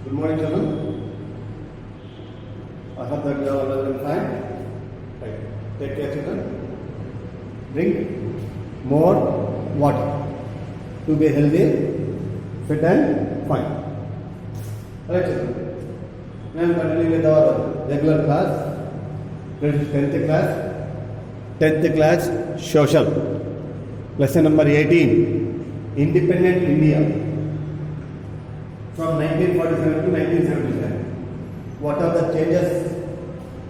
Good morning, children. I hope that you are well and fine. Right. Take care, children. Drink more water to be healthy, fit and fine. Alright, children. Now I am continuing with our regular class. This is 10th class. 10th class Social. Lesson number 18. Independent India. From 1947 to 1977. What are the changes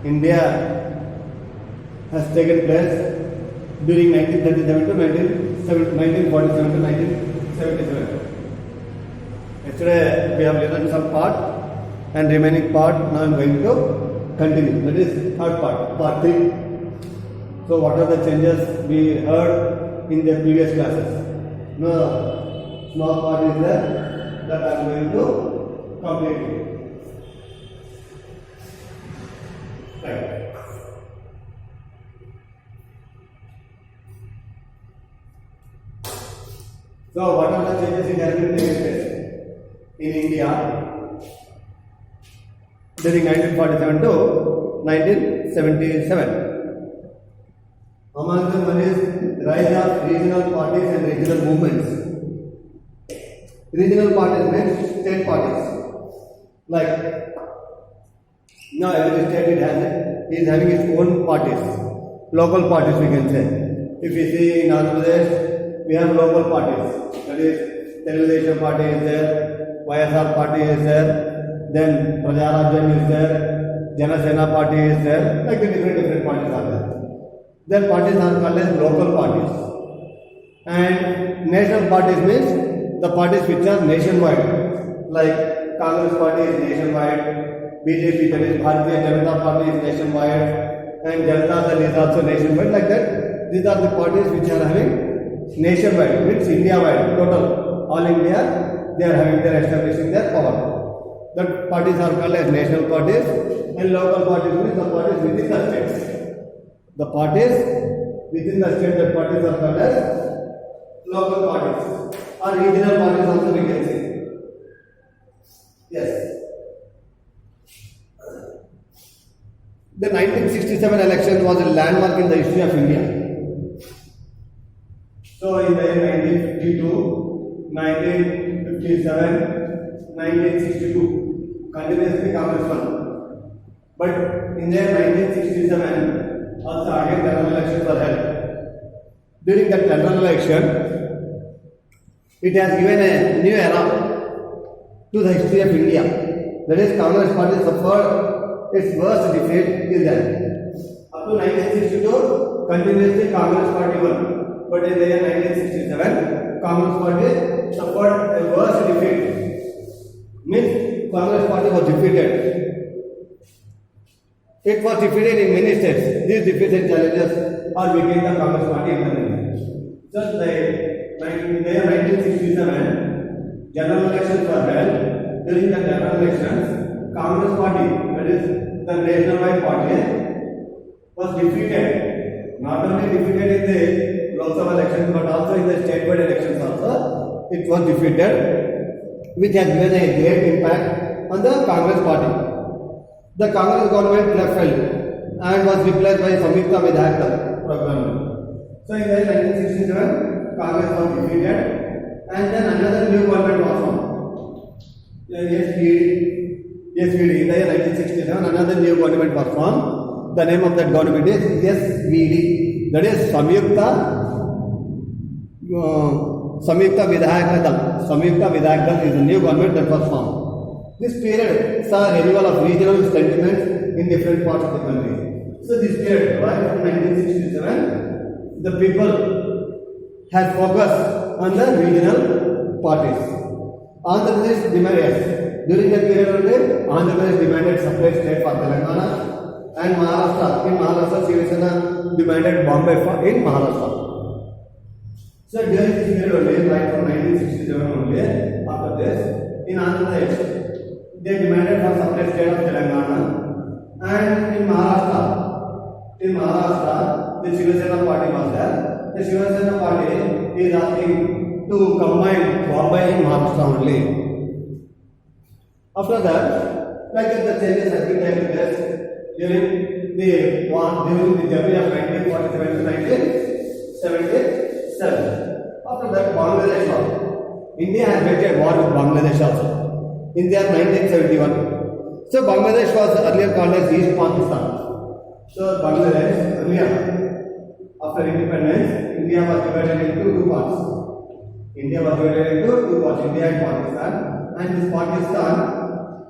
India has taken place during 1937 to 1947 to 1977? Yesterday we have learned some part and remaining part now I am going to continue. That is third part, part 3. So what are the changes we heard in the previous classes? No, small part is there that I am going to complete it. Right. So what are the changes in has been taken place in India during 1947 to 1977? Among them one is rise of regional parties and regional movements. Regional parties means state parties. Like now every state is having its own parties, local parties we can say. If you see in Andhra Pradesh, we have local parties. That is Telugu Desam party is there, YSR party is there, then Prajarajyam is there, Janasena party is there, like the different parties are there. Then parties are called as local parties. And national parties means the parties which are nationwide, like Congress party is nationwide, BJP, that is Bharatiya Janata party is nationwide, and Janata Dal is also nationwide, like that. These are the parties which are having nationwide, means India-wide, total, all India, they are having their establishing their power. That parties are called as national parties, and local parties means the parties within the states. The parties within the state, that parties are called as local parties. Or regional parties also we can say. Yes. The 1967 election was a landmark in the history of India. So in the year 1952, 1957, 1962, continuously Congress won. But in the year 1967, also again general elections were held. During that general election, it has given a new era to the history of India. That is, Congress party suffered its worst defeat till then. Up to 1962, continuously Congress party won. But in the year 1967, Congress party suffered a worst defeat. Means Congress party was defeated. It was defeated in many states. These defeats and challenges are making the Congress party independent. Just like in the year 1967, general elections were held. During the general elections, Congress party, that is the nationwide party, was defeated. Not only defeated in the Lok Sabha elections, but also in the statewide elections also, it was defeated, which has given a great impact on the Congress party. The Congress government left and was replaced by Samyukta Vidhayak Dal program. So in the year 1967, Congress was defeated, and then another new government was formed. SVD. In the year 1967, another new government was formed. The name of that government is SVD. That is Samyukta Vidhayak Dal. Samyukta Vidhayak Dal is a new government that was formed. This period saw a renewal of regional sentiments in different parts of the country. So this period, right from 1967, the people had focused on the regional parties. Andhra Pradesh demanded, during the period only, Andhra Pradesh demanded separate state for Telangana, and Maharashtra, in Maharashtra, Shiv Sena demanded Bombay in Maharashtra. So during this period only, right from 1967 only, after this, in Andhra Pradesh, they demanded for separate state of Telangana, and in Maharashtra, the Shiv Sena party was there. The Shiv Sena party is asking to combine Bombay and Maharashtra only. After that, like the changes have been taken place during the war, during the journey of 1947 to 1977. After that, Bangladesh war. India has waged war with Bangladesh also in the year 1971. So Bangladesh was earlier called as East Pakistan. So Bangladesh earlier, after independence, India was divided into two parts. India was divided into two parts, India and Pakistan. And this Pakistan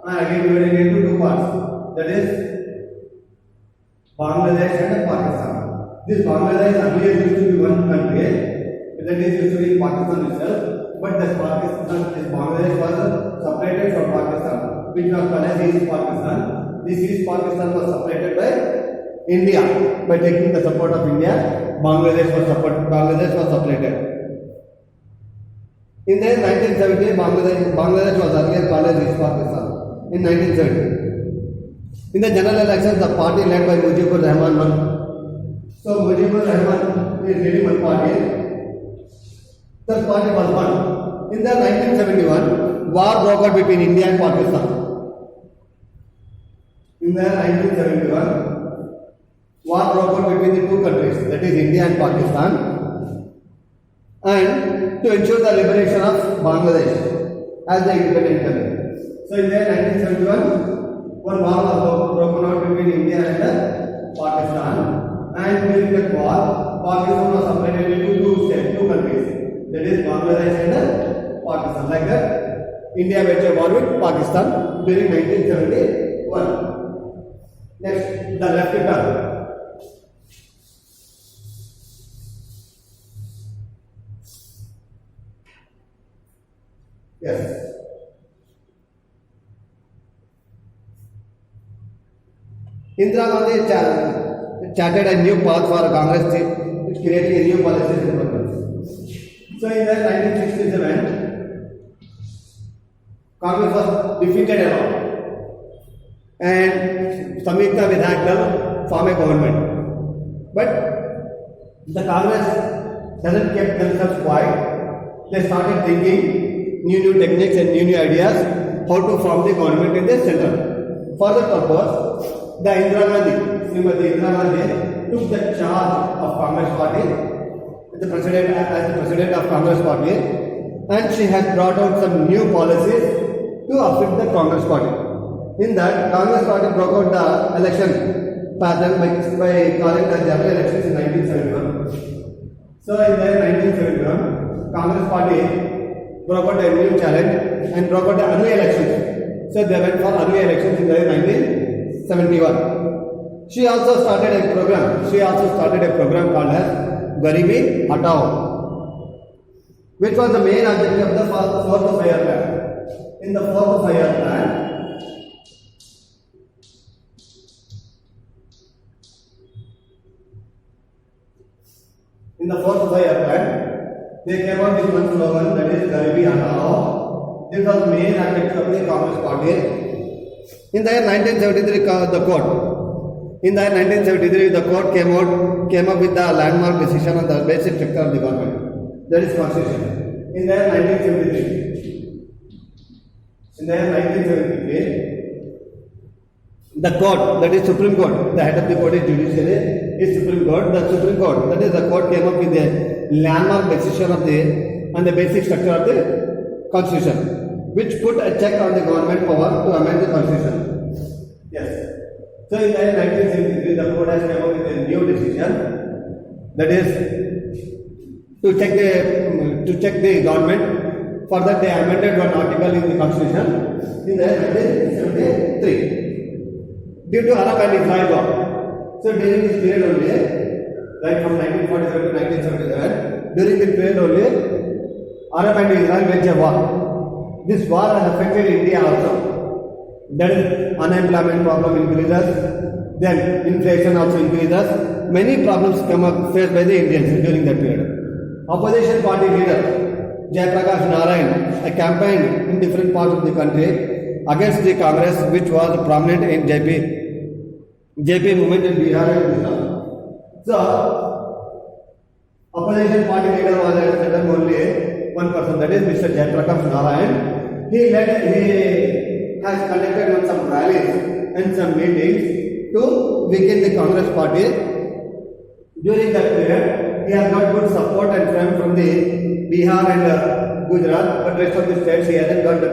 again divided into two parts. That is Bangladesh and Pakistan. This Bangladesh earlier used to be one country. That is used to be Pakistan itself. But this Bangladesh was separated from Pakistan, which was called as East Pakistan. This East Pakistan was separated by India. By taking the support of India, Bangladesh was separated. In the 1970, Bangladesh was earlier called as East Pakistan. In 1970, in the general elections, the party led by Mujibur Rahman won. So Mujibur Rahman is leading one party. That party was won. In the 1971, war broke out between India and Pakistan. In the 1971, war broke out between the two countries, that is India and Pakistan, and to ensure the liberation of Bangladesh as the independent country. So in the 1971, one war was broken out between India and Pakistan, and during that war, Pakistan was separated into two states, two countries. That is Bangladesh and Pakistan. Like that, India waged a war with Pakistan during 1971. Next, the left turn. Yes. Indira Gandhi charted a new path for Congress, creating a new policy development. So in the 1967, Congress was defeated along, and Samyukta Vidhayak Dal formed a government. But the Congress doesn't keep themselves quiet. They started thinking new techniques and new ideas how to form the government in the center. For that purpose, the Srimati Indira Gandhi took the charge of Congress Party as the president of Congress Party, and she has brought out some new policies to affect the Congress Party. In that, Congress Party broke out the election pattern by calling the general elections in 1971. So in the 1971, Congress Party broke out a new challenge and broke out the early elections. So they went for early elections in the year 1971. She also started a program called as Garibi Hatao, which was the main objective of the fourth five-year plan. In the fourth five-year plan, they came out with one slogan, that is Garibi Hatao. This was the main objective of the Congress Party. In the year 1973, the court came up with the landmark decision on the basic structure of the government, that is Constitution. In the year 1973, the court, that is Supreme Court, the head of the court is judiciary, is Supreme Court. The Supreme Court, that is the court, came up with a landmark decision on the basic structure of the Constitution, which put a check on the government power to amend the Constitution. Yes. So in the year 1973, the court has come up with a new decision, that is to check the government. For that, they amended one article in the Constitution in the year 1973 due to Arab and Israel war. So during this period only, right from 1947 to 1977, during this period only, Arab and Israel waged a war. This war has affected India also. Then unemployment problem increases, then inflation also increases. Many problems faced by the Indians during that period. Opposition party leader Jayaprakash Narayan campaigned in different parts of the country against the Congress, which was prominent in JP movement in Bihar and Gujarat. So, opposition party leader was at that time only one person, that is Mr. Jayaprakash Narayan. He has has conducted some rallies and some meetings to weaken the Congress party. During that period, he has got good support and from the Bihar and Gujarat, but rest of the states he hasn't got the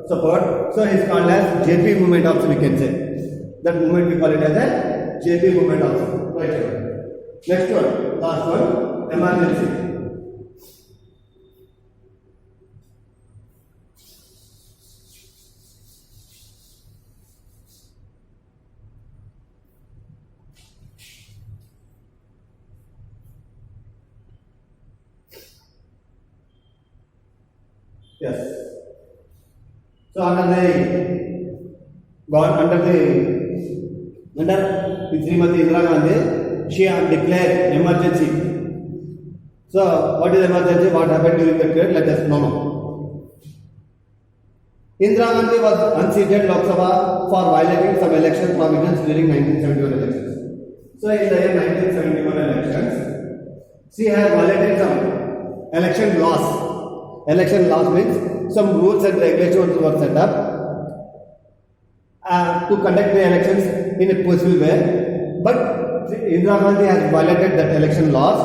support. So he is called as JP movement also, we can say. That movement we call it as a JP movement also. Right. Next one, last one, emergency. Yes. So under Srimati Indira Gandhi, she had declared emergency. So what is emergency? What happened during that period? Let us know. Indira Gandhi was unseated Lok Sabha for violating some election provisions during 1971 elections. So in the year 1971 elections, she had violated some election laws. Election laws means some rules and regulations were set up to conduct the elections in a peaceful way. But Indira Gandhi has violated that election laws.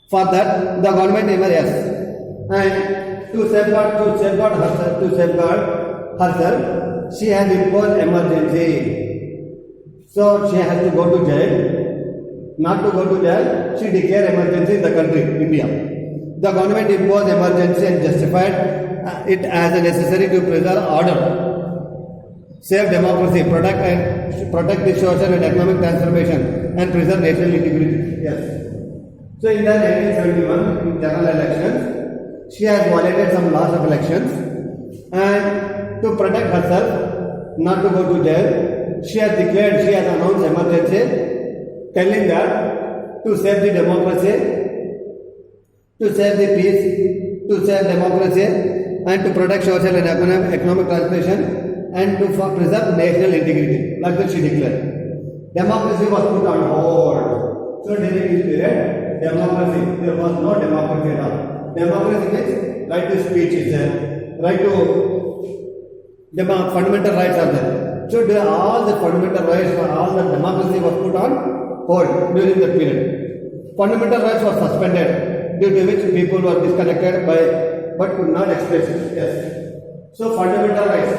For that, the government yes. And to safeguard herself, she has imposed emergency. So she has to go to jail. Not to go to jail, she declared emergency in the country, India. The government imposed emergency and justified it as necessary to preserve order, save democracy, protect the social and economic transformation, and preserve national integrity. Yes. So in the 1971 general elections, she has violated some laws of elections, and to protect herself, not to go to jail, she has announced emergency, telling that to save the democracy, to save the peace, to save democracy, and to protect social and economic transformation, and to preserve national integrity. Like that she declared. Democracy was put on hold. So during this period, there was no democracy at all. Democracy means right to speech is there, right to fundamental rights are there. So all the fundamental rights, all the democracy was put on hold during that period. Fundamental rights were suspended, due to which people were disconnected but could not express it. Yes. So fundamental rights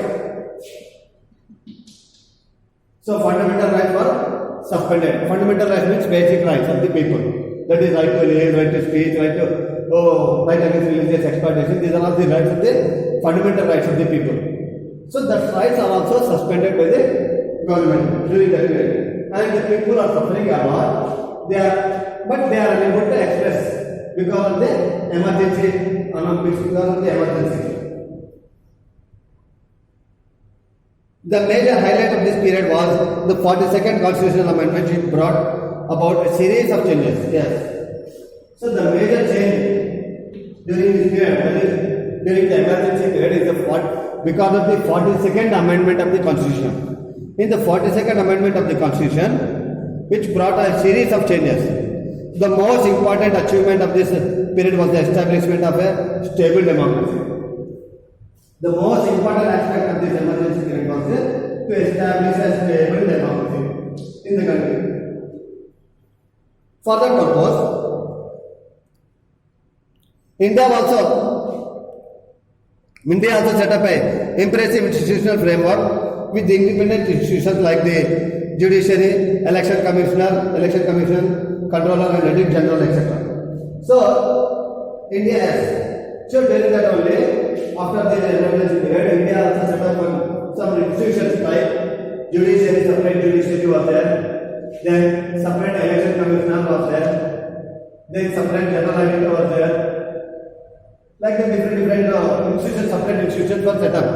were suspended. Fundamental rights means basic rights of the people. That is right to live, right to speech, right against religious exploitation. These are all the rights of the fundamental rights of the people. So the rights are also suspended by the government during that period. And the people are suffering a lot. They are unable to express because of the emergency, The major highlight of this period was the 42nd Constitutional Amendment, which brought about a series of changes. Yes. So the major change during this period, during the emergency period, is because of the 42nd Amendment of the Constitution. In the 42nd Amendment of the Constitution, which brought a series of changes. The most important achievement of this period was the establishment of a stable democracy. The most important aspect of this emergency period was to establish a stable democracy in the country. For that purpose, India also set up an impressive institutional framework with the independent institutions like the judiciary, election commission, controller and editor general, etc. So India has, so during that only, after the emergency period, India also set up some institutions like judiciary, separate judiciary was there, then separate election commissioner was there, then separate general editor was there, like the different institutions, separate institutions were set up.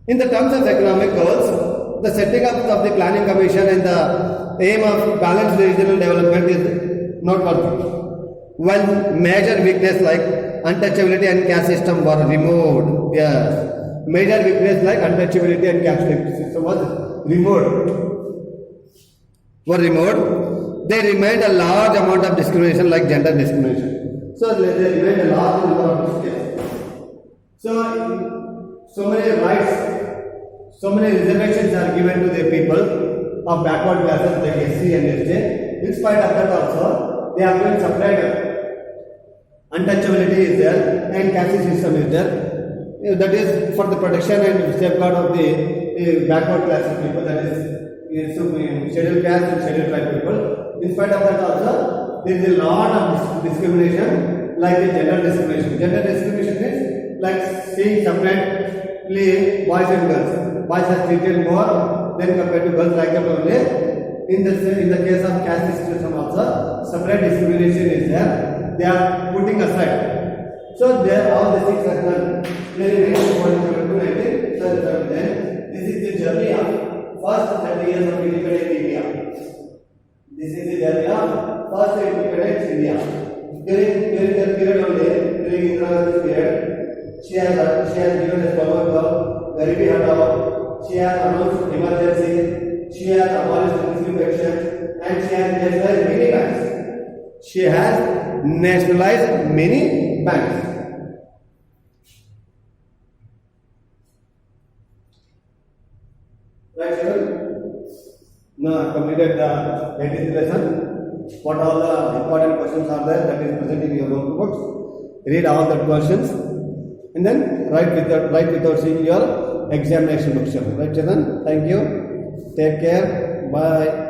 In the terms of economic goals, the setting up of the planning commission and the aim of balanced regional development is noteworthy. While major weakness like untouchability and caste system were removed. Yes. Major weakness like untouchability and caste system was removed. There remained a large amount of discrimination like gender discrimination. So there remained a large number of discrimination. so many rights, so many reservations are given to the people of backward classes like SC and SJ. In spite of that also, they are going separate. Untouchability is there and caste system is there. That is for the protection and safeguard of the backward class people, that is scheduled caste and scheduled tribe people. In spite of that also, there is a lot of discrimination, like the gender discrimination. Gender discrimination is like seeing separately boys and girls. Boys are treated more than compared to girls, like that only. In the case of caste system also, separate discrimination is there. They are putting aside. So there all the things are done. Very nice. So then this is the journey of first 30 years of independent India. This is the journey of first independent India. During the period only, during Indira Gandhi's period, she has given a slogan called Garibi Hatao. She has announced emergency. She has abolished discrimination, and she has nationalized many banks. She has nationalized many banks. Right, children? Now I completed the 18th lesson. What all the important questions are there that is present in your notebooks? Read all the questions and then write without seeing your examination book. Right, children? Thank you. Take care. Bye.